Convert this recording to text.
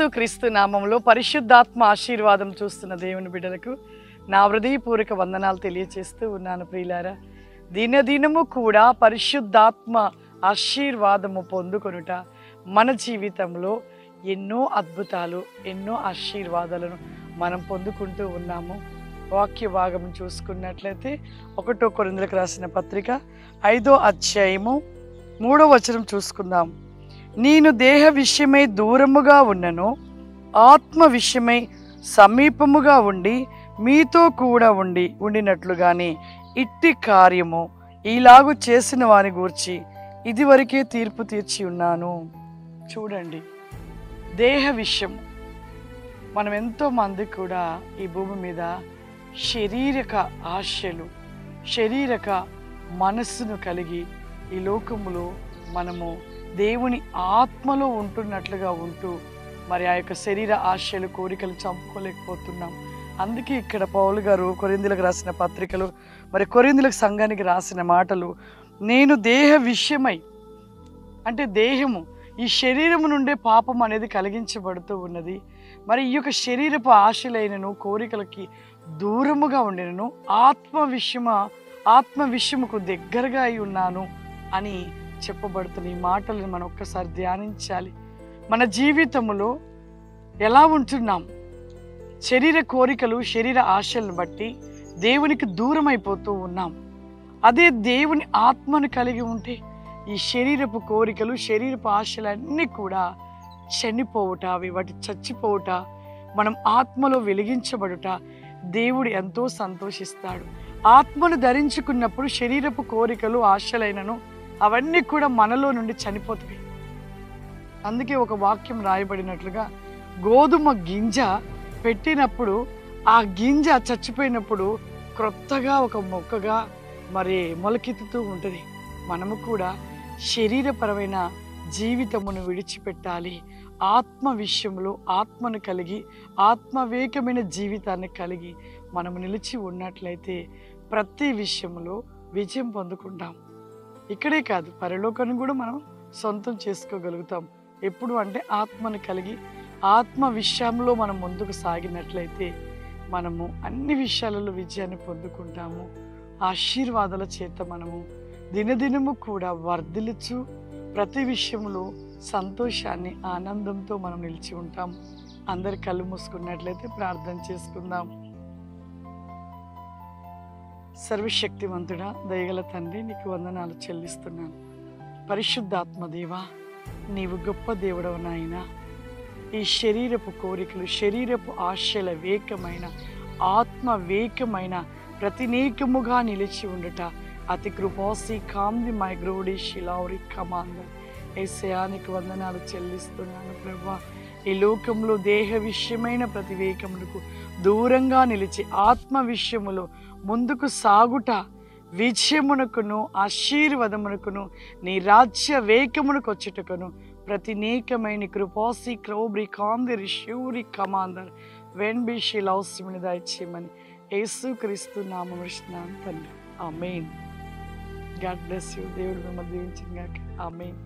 యేసు క్రీస్తు నామములో పరిశుద్ధాత్మ ఆశీర్వాదం చూస్తున్న దేవుని బిడ్డలకు నా హృదయపూర్వక వందనాలు తెలియచేస్తూ ఉన్నాను. ప్రియులారా, దినదినము కూడా పరిశుద్ధాత్మ ఆశీర్వాదము పొందుకొనుట మన జీవితంలో ఎన్నో అద్భుతాలు, ఎన్నో ఆశీర్వాదాలను మనం పొందుకుంటూ ఉన్నాము. వాక్య భాగం చూసుకున్నట్లయితే 1 కొరింథీయులకు రాసిన పత్రిక 5వ అధ్యాయము 3వ వచనం చూసుకుందాం. నేను దేహ విషయమై దూరముగా ఉన్నను, ఆత్మ విషయమై సమీపముగా ఉండి మీతో కూడా ఉండినట్లుగానే ఇట్టి కార్యము ఈలాగు చేసిన వాని గూర్చి ఇదివరకే తీర్పు తీర్చి ఉన్నాను. చూడండి, దేహ విషయం మనం ఎంతో మంది కూడా ఈ భూమి మీద శారీరక ఆశలు, శారీరక మనస్సును కలిగి ఈ లోకములో మనము దేవుని ఆత్మలో ఉంటున్నట్లుగా ఉంటూ మరి ఆ యొక్క శరీర ఆశలు, కోరికలు చంపుకోలేకపోతున్నాం. అందుకే ఇక్కడ పౌలు గారు కొరింథీయులకు రాసిన పత్రికలు, మరి కొరింథీయులకు సంఘానికి రాసిన మాటలు, నేను దేహ విషయమై, అంటే దేహము, ఈ శరీరము నుండే పాపం అనేది కలిగించబడుతూ ఉన్నది. మరి ఈ యొక్క శరీరపు ఆశలైనను కోరికలకి దూరముగా ఉండినను ఆత్మ విషయముకు దగ్గరగా అయి ఉన్నాను అని చెప్పబడుతున్న ఈ మాటలను మనం ఒక్కసారి ధ్యానించాలి. మన జీవితంలో ఎలా ఉంటున్నాం? శరీర కోరికలు, శరీర ఆశలను బట్టి దేవునికి దూరం అయిపోతూ ఉన్నాం. అదే దేవుని ఆత్మను కలిగి ఉంటే ఈ శరీరపు కోరికలు, శరీరపు ఆశలన్నీ కూడా చనిపోవుట, వాటి చచ్చిపోవుట, మనం ఆత్మలో వెలిగించబడుట దేవుడు ఎంతో సంతోషిస్తాడు. ఆత్మను ధరించుకున్నప్పుడు శరీరపు కోరికలు, ఆశలైనను అవన్నీ కూడా మనలో నుండి చనిపోతాయి. అందుకే ఒక వాక్యం రాయబడినట్లుగా, గోధుమ గింజ పెట్టినప్పుడు ఆ గింజ చచ్చిపోయినప్పుడు క్రొత్తగా ఒక మొక్కగా మరి మొలకెత్తుతూ ఉంటుంది. మనము కూడా శరీరపరమైన జీవితమును విడిచిపెట్టాలి. ఆత్మ విషయంలో ఆత్మను కలిగి, ఆత్మవేకమైన జీవితాన్ని కలిగి మనము నిలిచి ఉన్నట్లయితే ప్రతి విషయంలో విజయం పొందుకుంటాం. ఇక్కడే కాదు, పరలోకాన్ని కూడా మనం సొంతం చేసుకోగలుగుతాం. ఎప్పుడు అంటే ఆత్మను కలిగి, ఆత్మ విషయంలో మనం ముందుకు సాగినట్లయితే మనము అన్ని విషయాలలో విజయాన్ని పొందుకుంటాము. ఆశీర్వాదాల చేత మనము దినదినము కూడా వర్ధిల్లుచు ప్రతి విషయంలో సంతోషాన్ని, ఆనందంతో మనం నిలిచి ఉంటాం. అందరి కళ్ళు మూసుకున్నట్లయితే ప్రార్థన చేసుకుందాం. సర్వశక్తివంతుడా, దయగల తండ్రి, నీకు వందనాలు చెల్లిస్తున్నాను. పరిశుద్ధాత్మ దేవా, నీవు గొప్ప దేవుడవు నాయన. ఈ శరీరపు కోరికలు, శరీరపు ఆశల వేకమైన, ఆత్మ వేకమైన ప్రతినేకముగా నిలిచి ఉండుట అతి కృపాసి కాంది మై గ్రోడి శిలావరి కమాంద ఏసయానికి వందనాలు చెల్లిస్తున్నాను ప్రభా. ఈ లోకంలో దేహ విషయమైన ప్రతి వేకమునకు దూరంగా నిలిచి ఆత్మ విషయములో ముందుకు సాగుట విజయమునకును ఆశీర్వాదమునకును నీ రాజ్య వేకమునకు వచ్చుటకును ప్రతినేకమైన కృపాసి క్రౌబ్రి కాందిరి శివురి కమాందర్ వెన్బి శిలౌసిమిని దయచేయమని యేసు క్రీస్తు నామమున అడుగుచున్నాను తండ్రి. ఆమేన్. God bless you. దేవుడు మిమ్మల్ని దీవించును గాక. ఆమేన్.